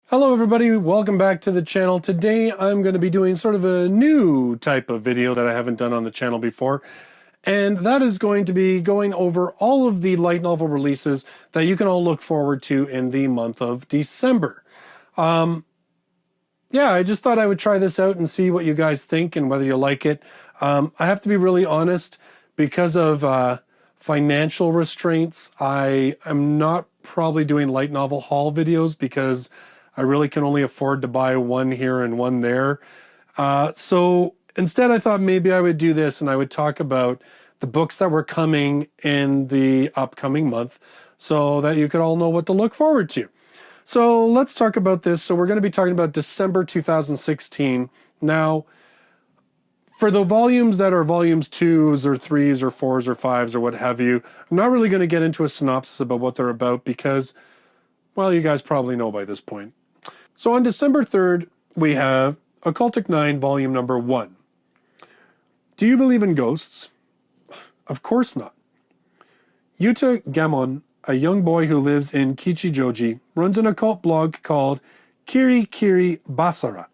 Hello everybody, welcome back to the channel. Today I'm going to be doing sort of a new type of video that I haven't done on the channel before. And that is going to be going over all of the light novel releases that you can all look forward to in the month of December. Yeah, I just thought I would try this out and see what you guys think and whether you like it. I have to be really honest, because of financial restraints, I am not probably doing light novel haul videos because I really can only afford to buy one here and one there. So instead I thought maybe I would do this and I would talk about the books that were coming in the upcoming month so that you could all know what to look forward to. So let's talk about this. So we're going to be talking about December 2016. Now, for the volumes that are volumes 2s or 3s or 4s or 5s or what have you, I'm not really going to get into a synopsis about what they're about because, well, you guys probably know by this point. So on December 3rd, we have Cultic Nine, volume number 1. Do you believe in ghosts? Of course not. Yuta Gamon, a young boy who lives in Kichijoji, runs an occult blog called Kiri Kiri Basara.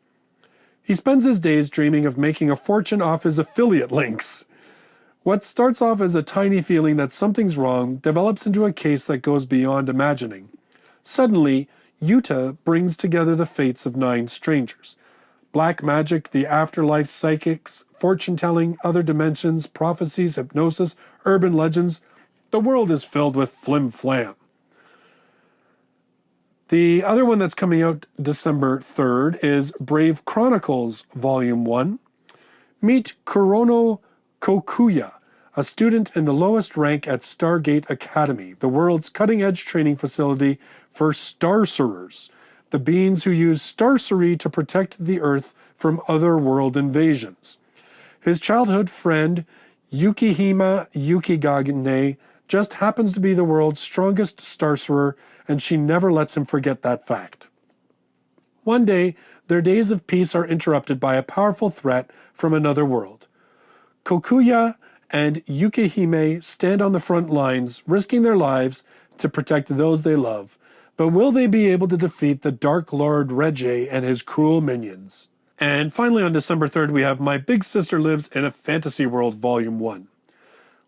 He spends his days dreaming of making a fortune off his affiliate links. What starts off as a tiny feeling that something's wrong develops into a case that goes beyond imagining. Suddenly, Yuta brings together the fates of 9 strangers. Black magic, the afterlife, psychics, fortune-telling, other dimensions, prophecies, hypnosis, urban legends. The world is filled with flim-flam. The other one that's coming out December 3rd is Brave Chronicles, Volume 1. Meet Kurono Kokuya, a student in the lowest rank at Stargate Academy, the world's cutting-edge training facility for starcerers, the beings who use starcery to protect the Earth from other world invasions. His childhood friend, Yukihima Yukigane, just happens to be the world's strongest starcerer, and she never lets him forget that fact. One day, their days of peace are interrupted by a powerful threat from another world. Kokuya and Yukihime stand on the front lines, risking their lives to protect those they love. But will they be able to defeat the Dark Lord Reggie and his cruel minions? And finally on December 3rd, we have My Big Sister Lives in a Fantasy World, Volume 1.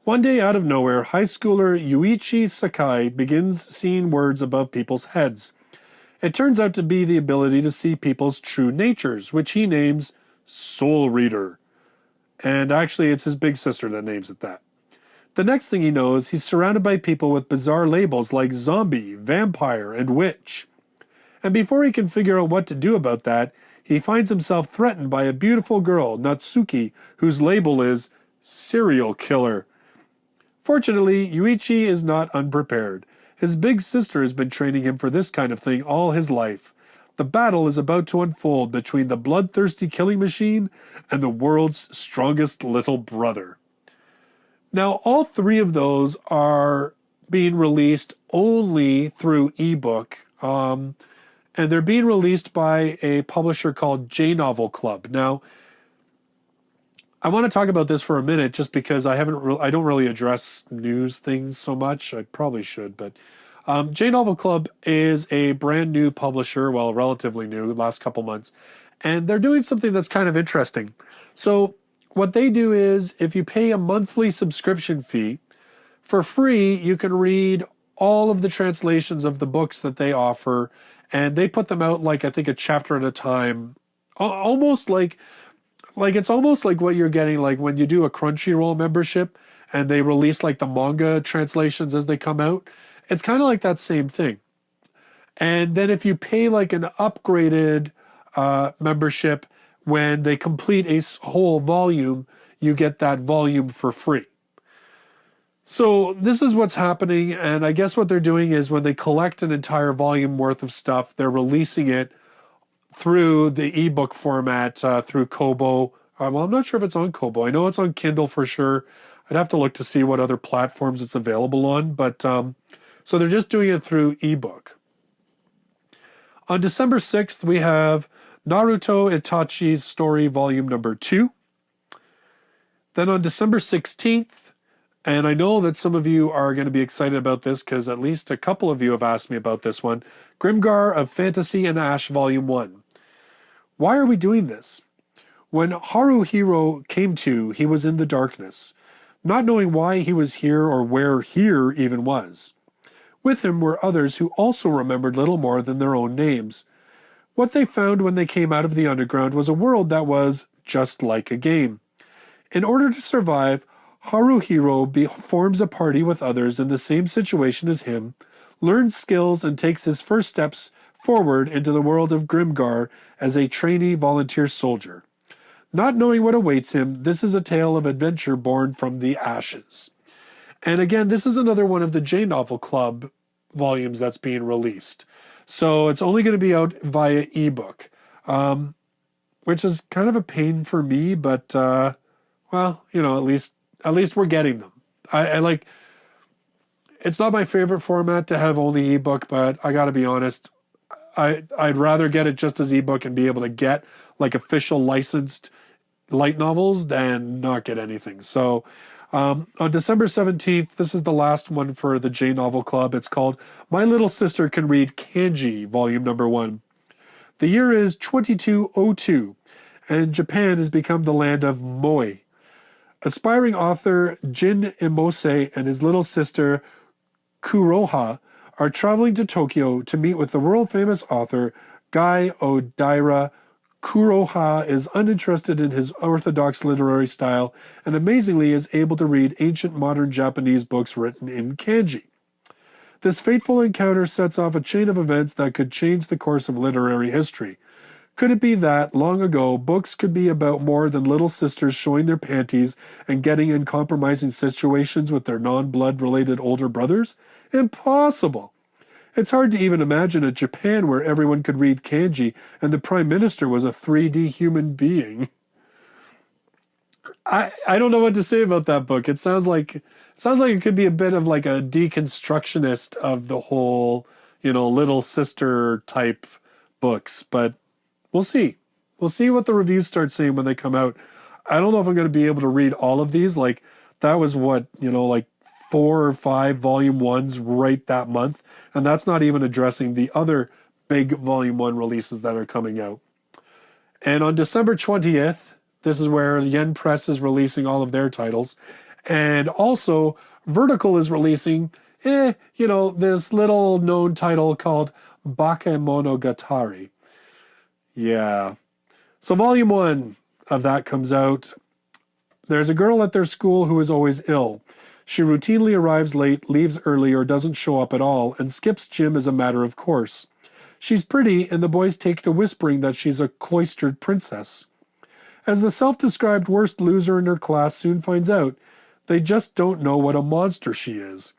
One day out of nowhere, high schooler Yuichi Sakai begins seeing words above people's heads. It turns out to be the ability to see people's true natures, which he names Soul Reader. And actually, it's his big sister that names it that. The next thing he knows, he's surrounded by people with bizarre labels like zombie, vampire, and witch. And before he can figure out what to do about that, he finds himself threatened by a beautiful girl, Natsuki, whose label is serial killer. Fortunately, Yuichi is not unprepared. His big sister has been training him for this kind of thing all his life. The battle is about to unfold between the bloodthirsty killing machine and the world's strongest little brother. Now, all 3 of those are being released only through ebook, and they're being released by a publisher called J-Novel Club. Now, I want to talk about this for a minute just because I don't really address news things so much. I probably should, but J-Novel Club is a brand new publisher, well, relatively new, last couple months, and they're doing something that's kind of interesting. So what they do is, if you pay a monthly subscription fee, for free, you can read all of the translations of the books that they offer, and they put them out like, I think, a chapter at a time, almost like it's almost like what you're getting like when you do a Crunchyroll membership and they release like the manga translations as they come out. It's kind of like that same thing. And then if you pay like an upgraded membership, when they complete a whole volume, you get that volume for free. So this is what's happening, and I guess what they're doing is when they collect an entire volume worth of stuff, they're releasing it through the ebook format, through Kobo. Well, I'm not sure if it's on Kobo. I know it's on Kindle for sure. I'd have to look to see what other platforms it's available on, but so they're just doing it through ebook. On December 6th, we have Naruto Itachis Story Volume number 2. Then on December 16th, And I know that some of you are going to be excited about this because at least a couple of you have asked me about this one. Grimgar of Fantasy and Ash Volume 1. Why are we doing this? When Haruhiro came to, he was in the darkness, not knowing why he was here or where here even was. With him were others who also remembered little more than their own names. What they found when they came out of the underground was a world that was just like a game. In order to survive, Haruhiro forms a party with others in the same situation as him, learns skills, and takes his first steps forward into the world of Grimgar as a trainee volunteer soldier. Not knowing what awaits him, this is a tale of adventure born from the ashes. And again, this is another one of the J-Novel Club volumes that's being released. So it's only going to be out via ebook, which is kind of a pain for me, but well, you know, at least we're getting them. I like. It's not my favorite format to have only ebook, but I got to be honest, I'd rather get it just as ebook and be able to get like official licensed light novels than not get anything. So on December 17th, this is the last one for the J-Novel Club. It's called My Little Sister Can Read Kanji, Volume Number 1. The year is 2202, and Japan has become the land of moe. Aspiring author Jin Imose and his little sister Kuroha are traveling to Tokyo to meet with the world-famous author Guy Odaira. Kuroha is uninterested in his orthodox literary style and amazingly is able to read ancient modern Japanese books written in kanji. This fateful encounter sets off a chain of events that could change the course of literary history. Could it be that, long ago, books could be about more than little sisters showing their panties and getting in compromising situations with their non-blood related older brothers? Impossible! It's hard to even imagine a Japan where everyone could read kanji and the prime minister was a 3D human being. I don't know what to say about that book. It sounds like it could be a bit of like a deconstructionist of the whole, you know, little sister type books, but we'll see. We'll see what the reviews start saying when they come out. I don't know if I'm going to be able to read all of these. Like that was what, you know, like 4 or 5 volume 1s right that month. And that's not even addressing the other big volume 1 releases that are coming out. And on December 20th, this is where Yen Press is releasing all of their titles. And also Vertical is releasing, you know, this little known title called Bakemonogatari. Yeah. So volume 1 of that comes out. There's a girl at their school who is always ill. She routinely arrives late, leaves early, or doesn't show up at all, and skips gym as a matter of course. She's pretty, and the boys take to whispering that she's a cloistered princess. As the self-described worst loser in her class soon finds out, they just don't know what a monster she is.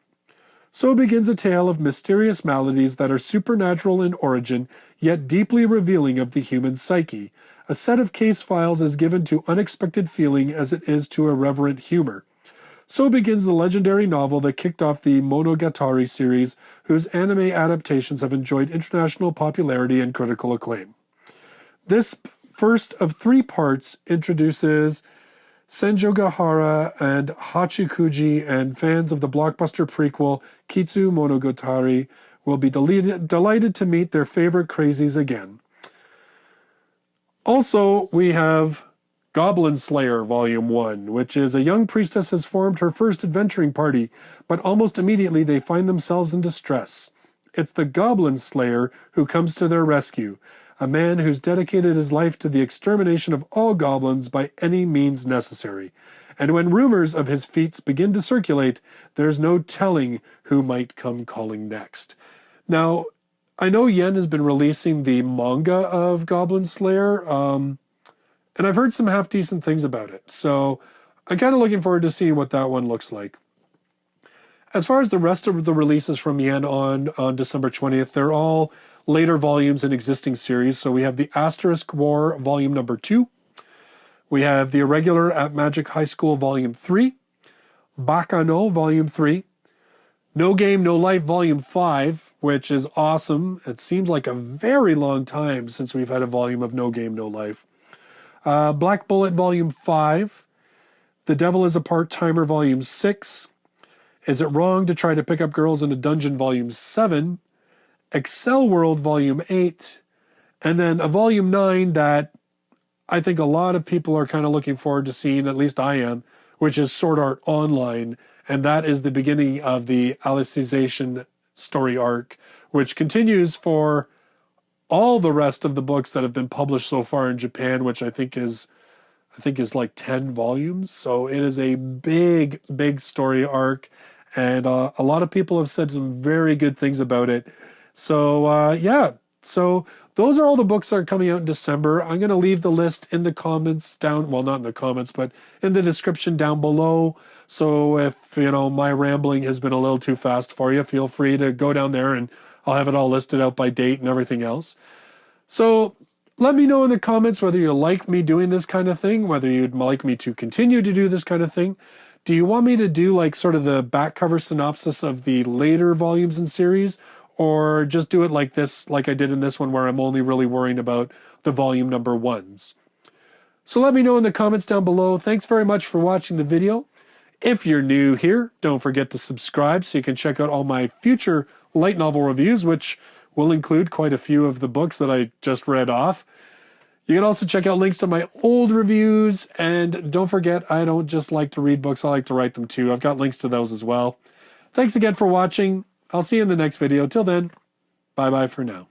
So begins a tale of mysterious maladies that are supernatural in origin, yet deeply revealing of the human psyche. A set of case files is given to unexpected feeling as it is to irreverent humor. So begins the legendary novel that kicked off the Monogatari series, whose anime adaptations have enjoyed international popularity and critical acclaim. This first of 3 parts introduces Senjogahara and Hachikuji, and fans of the blockbuster prequel Kitsu Monogatari will be delighted to meet their favorite crazies again. Also, we have Goblin Slayer Volume 1, which is a young priestess has formed her first adventuring party, but almost immediately they find themselves in distress. It's the Goblin Slayer who comes to their rescue, a man who's dedicated his life to the extermination of all goblins by any means necessary. And when rumors of his feats begin to circulate, there's no telling who might come calling next. Now, I know Yen has been releasing the manga of Goblin Slayer, and I've heard some half-decent things about it, so I'm kind of looking forward to seeing what that one looks like. As far as the rest of the releases from Yen on December 20th, they're all later volumes in existing series. So we have the Asterisk War Volume Number 2. We have the Irregular at Magic High School Volume 3. Bakano Volume 3. No Game, No Life Volume 5, which is awesome. It seems like a very long time since we've had a volume of No Game, No Life. Black Bullet Volume 5, The Devil is a Part-Timer Volume 6, Is It Wrong to Try to Pick Up Girls in a Dungeon Volume 7, Excel World Volume 8, and then a Volume 9 that I think a lot of people are kind of looking forward to seeing, at least I am, which is Sword Art Online, and that is the beginning of the Alicization story arc, which continues for all the rest of the books that have been published so far in Japan, which I think is like 10 volumes. So it is a big, big story arc, and a lot of people have said some very good things about it. So yeah, so those are all the books that are coming out in December. I'm going to leave the list in the comments down, well, not in the comments, but in the description down below. So if, you know, my rambling has been a little too fast for you, feel free to go down there and I'll have it all listed out by date and everything else. So let me know in the comments whether you like me doing this kind of thing, whether you'd like me to continue to do this kind of thing. Do you want me to do like sort of the back cover synopsis of the later volumes and series, or just do it like this, like I did in this one, where I'm only really worrying about the volume number 1s? So let me know in the comments down below. Thanks very much for watching the video. If you're new here, don't forget to subscribe so you can check out all my future light novel reviews, which will include quite a few of the books that I just read off. You can also check out links to my old reviews, and don't forget, I don't just like to read books, I like to write them too. I've got links to those as well. Thanks again for watching. I'll see you in the next video. Till then, bye-bye for now.